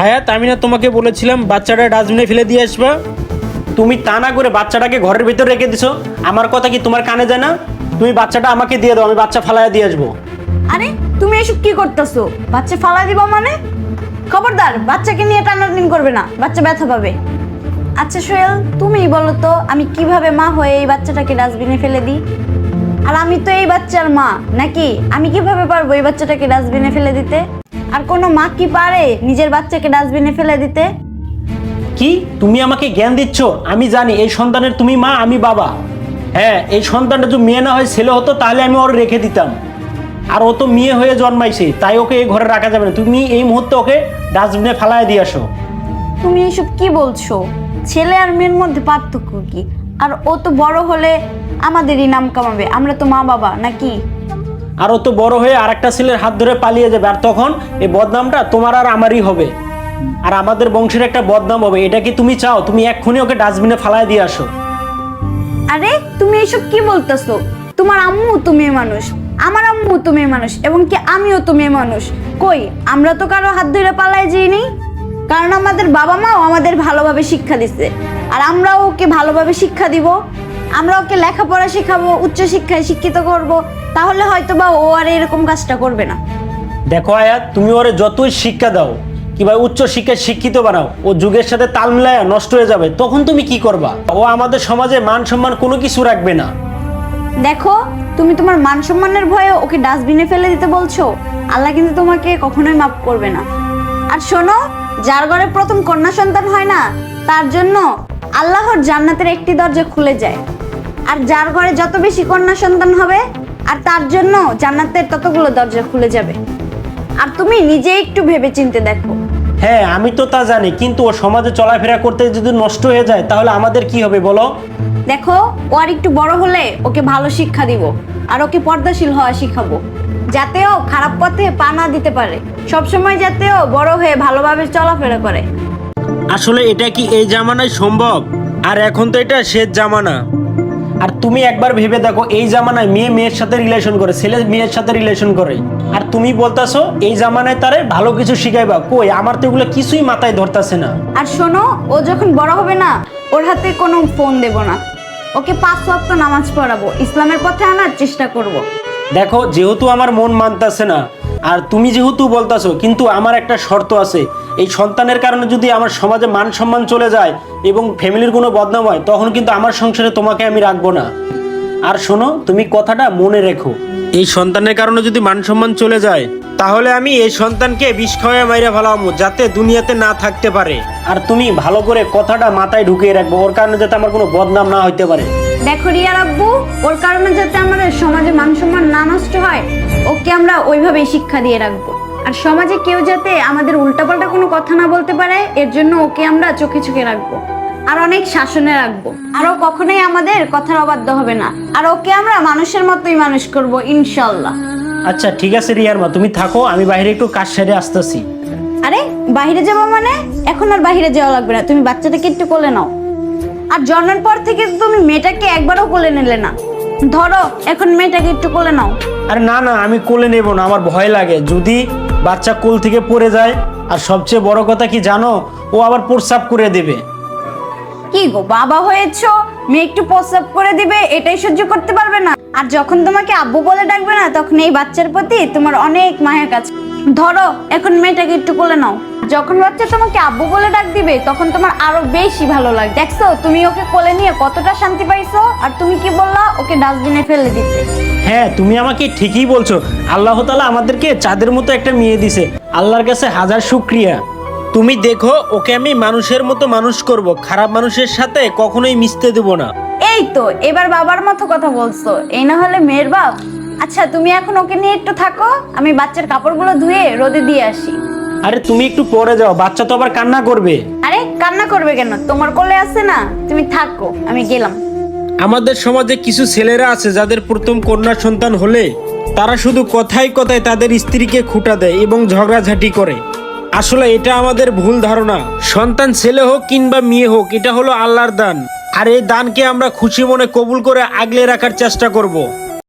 হায়াত, আমি না তোমাকে বলেছিলাম বাচ্চাটা ডাস্টবিনে ফেলে দিয়ে আসবা? তুমি তা না করে বাচ্চাটাকে ঘরের ভিতর রেখে দিছো। আমার কথা কি তোমার কানে যায় না? তুমি বাচ্চাটা আমাকে দিয়ে দাও, আমি বাচ্চা ফালাইয়া দিয়ে আসবো। আরে তুমি এসব কি করতেছো? বাচ্চা ফালাই দিবা মানে? খবরদার, বাচ্চাকে নিয়ে টানাটানি করবে না, বাচ্চা ব্যথা পাবে। আচ্ছা সোহেল, তুমিই বলো তো আমি কিভাবে মা হয়ে এই বাচ্চাটাকে ডাস্টবিনে ফেলে দিই? আর আমি তো এই বাচ্চার মা নাকি? আমি কিভাবে পারবো এই বাচ্চাটাকে ডাস্টবিনে ফেলে দিতে? আর কোনো মা কি পারে নিজের বাচ্চাকে ডাস্টবিনে ফেলে দিতে? কি তুমি আমাকে জ্ঞান দিচ্ছ? আমি জানি এই সন্তানের তুমি মা, আমি বাবা। হ্যাঁ, এই সন্তানটা যদি মেয়ে না হয় ছেলে হতো তাহলে আমি ওর রেখে দিতাম। আর ও তো মেয়ে হয়ে জন্মাইছে, তাই ওকে এই ঘরে রাখা যাবে না। তুমি এই মুহূর্তে ওকে ডাস্টবিনে ফালায় দিয়ে আসো। তুমি এসব কি বলছো? ছেলে আর মেয়ের মধ্যে পার্থক্য কি? আর ও তো বড় হলে আমাদেরই নাম কামাবে, আমরা তো মা বাবা নাকি? আর ও তো বড় হয়ে আর একটা ছেলের হাত ধরে পালিয়ে যাবে, আর তখন এই বদনামটা তোমার আর আমারই হবে। আর আমাদের বংশের একটা বদনাম হবে। এটা কি তুমি চাও? তুমি এক্ষুনি ওকে ডাস্টবিনে ফালায় দিয়ে আসো। আরে তুমি এসব কি বলতেছো? তোমার আম্মু তো মেয়ে মানুষ, আমার আম্মু তো মেয়ে মানুষ, এবং কি আমিও তো মেয়ে মানুষ। কই, আমরা তো কারো হাত ধরে পালায় যাইনি। কারণ আমাদের বাবা মাও আমাদের ভালোভাবে শিক্ষা দিচ্ছে, আর আমরাও ওকে ভালোভাবে শিক্ষা দিব। আমরা ওকে লেখাপড়া শেখাবো, উচ্চশিক্ষায় শিক্ষিত করব, তাহলে হয়তো বা ও আর এরকম কাজটা করবে না। দেখো আয়াত, তুমি ওরে যতই শিক্ষা দাও কিংবা উচ্চ শিক্ষায় শিক্ষিত বানাও, ও যুগের সাথে তাল মিলায়া নষ্ট হয়ে যাবে। তখন তুমি কি করবা? ও আমাদের সমাজে মান সম্মান কোনো কিছু রাখবে না। দেখো, তুমি তোমার মান সম্মানের ভয়ে ওকে ডাস্টবিনে ফেলে দিতে বলছো। আল্লাহ কিন্তু তোমাকে কখনোই মাফ করবে না। আর শোনো, যার ঘরে প্রথম কন্যা সন্তান হয় না, তার জন্য আল্লাহর জান্নাতের একটি দরজা খুলে যায়। আর যার ঘরে যত বেশি কন্যা সন্তান হবে, আর তার জন্য জান্নাতের ততগুলো দরজা খুলে যাবে। আর তুমি নিজে একটু ভেবে চিন্তে দেখো। হ্যাঁ, আমি তো তা জানি, কিন্তু ও সমাজে চলাফেরা করতে যদি নষ্ট হয়ে যায় তাহলে আমাদের কি হবে বলো? দেখো, ও আর একটু বড় হলে ওকে ভালো শিক্ষা দিব, আর ওকে পর্দাশীল হওয়া শিখাবো, যাতে ও খারাপ পথে পা না দিতে পারে। সবসময় যাতে ও বড় হয়ে ভালোভাবে চলাফেরা করে। আসলে এটা কি এই জামানায় সম্ভব? আর এখন তো এটা শেষ জামানা। আর তুমি একবার ভেবে দেখো, এই জামানায় মেয়ে মেয়ের সাথে রিলেশন করে, ছেলে মেয়ের সাথে রিলেশন করে, আর তুমি বলতাছো এই জামানায় তারে ভালো কিছু শিখাইবা। কই, আমার তো এগুলো কিছুই মাথায় ধরতাছে না। আর শোনো, ও যখন বড় হবে না, ওর হাতে কোনো ফোন দেব না। ওকে 5 ওয়াক্ত নামাজ পড়াবো, ইসলামের পথে আনার চেষ্টা করব। দেখো, যেহেতু আমার মন মানতাছে না, আর তুমি যেহেতু বলতাছো, কিন্তু আমার একটা শর্ত আছে। এই সন্তানের কারণে যদি আমার সমাজে মান সম্মান চলে যায় এবং ফ্যামিলির কোনো বদনাম হয়, তখন কিন্তু আমার সংসারে তোমাকে আমি রাখবো না। আর শোনো, তুমি কথাটা মনে রেখো, এই সন্তানের কারণে যদি মান সম্মান চলে যায়, তাহলে আমি এই সন্তানকে বিষ খাওয়ায় মাইরা ফেলাবো, যাতে দুনিয়াতে না থাকতে পারে। আর তুমি ভালো করে কথাটা মাথায় ঢুকিয়ে রাখবো, ওর কারণে যাতে আমার কোনো বদনাম না হইতে পারে। দেখো রিয়ার আব্বু, ওর কারণে যাতে আমাদের সমাজে মান সম্মান না নষ্ট হয়, ওকে আমরা ওইভাবেই শিক্ষা দিয়ে রাখবো। আর সমাজে কেউ যাতে আমাদের উল্টাপাল্টা কোনো কথা না বলতে পারে, এর জন্য ওকে আমরা চোখে চোখে রাখবো, আর অনেক শাসনে রাখবো। আর ও কখনোই আমাদের কথার অবাধ্য হবে না। আর ওকে আমরা মানুষের মতোই মানুষ করব, ইনশাল্লাহ। আচ্ছা ঠিক আছে রিয়ার মা, তুমি থাকো, আমি বাইরে একটু কাজ সেরে আসতেছি। আরে বাইরে যাবো মানে? এখন আর বাইরে যাওয়া লাগবে না, তুমি বাচ্চাটাকে একটু কোলে নাও। আর জন্মের পর থেকে তুমি মেয়েটাকে একবারও কোলে নিলে না। ধরো, এখন মেয়েটাকে একটু কোলে নাও। আরে না না, আমি কোলে নেব না, আমার ভয় লাগে যদি বাচ্চা কোল থেকে পড়ে যায়। আর সবচেয়ে বড় কথা কি জানো, ও আবার প্রস্রাব করে দেবে। কি গো, বাবা হয়েছো, মেয়ে একটু প্রস্রাব করে দিবে এটাই সহ্য করতে পারবে না? আর যখন তোমাকে আব্বু বলে ডাকবে না, তখন এই বাচ্চার প্রতি তোমার অনেক মায়া কাজ। ধরো, এখন মেয়েটাকে একটু কোলে নাও। যখন বাচ্চা তোমাকে আব্বু বলে ডাক দিবে, তখন তোমার আরো বেশি ভালো লাগবে। দেখছো তুমি ওকে কোলে নিয়ে কতটা শান্তি পাইছো। আর তুমি কি বললা? ওকে ডাস্টবিনে ফেলে দিতে। হ্যাঁ, তুমি আমাকে ঠিকই বলছো। আল্লাহ তাআলা আমাদেরকে চাঁদের মতো একটা মেয়ে দিছে, আল্লাহর কাছে হাজার শুকরিয়া। তুমি দেখো, ওকে আমি মানুষের মতো মানুষ করব, খারাপ মানুষের সাথে কখনোই মিশতে দেব না। এই তো এবার বাবার মতো কথা বলছো, এই না হলে মেয়ের বাপ। আচ্ছা, তুমি এখন ওকে নিয়ে একটু থাকো, আমি বাচ্চার কাপড়গুলো ধুয়ে রোদে দিয়ে আসি। আরে তুমি একটু পরে যাও, বাচ্চা তো আবার কান্না করবে। আরে কান্না করবে কেন? তোমার কোলে আছে না, তুমি থাকো, আমি গেলাম। আমাদের সমাজে কিছু ছেলেরা আছে যাদের প্রথম কন্যা সন্তান হলে তারা শুধু কথায় কথায় তাদের স্ত্রীকে খুঁটা দেয় এবং ঝগড়াঝাটি করে। আসলে এটা আমাদের ভুল ধারণা। সন্তান ছেলে হোক কিংবা মেয়ে হোক, এটা হলো আল্লাহর দান, আর এই দানকে আমরা খুশি মনে কবুল করে আগলে রাখার চেষ্টা করব।